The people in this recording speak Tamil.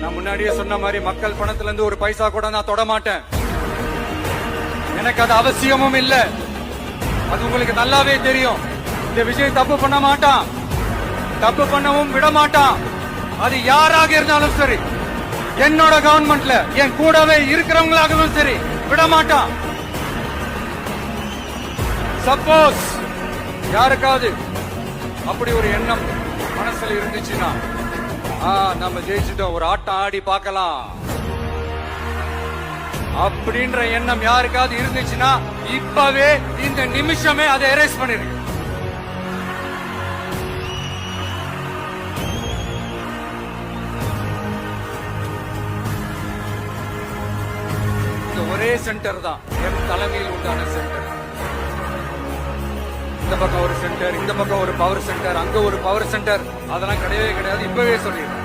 நான் முன்னாடியே சொன்ன மாதிரி மக்கள் பணத்துல இருந்து ஒரு பைசா கூட நான் தொட மாட்டேன். எனக்கு அது அவசியமும் இல்ல. அது உங்களுக்கு நல்லாவே தெரியும். இந்த விஜய் தப்பு பண்ண மாட்டான், தப்பு பண்ணவும் விட மாட்டான். அது யாராக இருந்தாலும் சரி, என்னோட கவர்மெண்ட்ல என் கூடவே இருக்கிறவங்களாகவும் சரி விட மாட்டான். சப்போஸ் யாருக்காவது அப்படி ஒரு எண்ணம் மனசுல இருந்துச்சுன்னா நம்ம ஜெயிச்சுட்டோம், ஒரு ஆட்டம் ஆடி பார்க்கலாம் அப்படின்ற எண்ணம் யாருக்காவது இருந்துச்சுன்னா இப்பவே இந்த நிமிஷமே அதை எரேஸ் பண்ணிருங்க. இந்த ஒரே சென்டர் தான் என் தலைமையில் உண்டான சென்டர். இந்த பக்கம் ஒரு சென்டர், இந்த பக்கம் ஒரு பவர் சென்டர், அங்க ஒரு பவர் சென்டர், அதெல்லாம் கிடையவே கிடையாது. இப்பவே சொல்லிடுறேன்.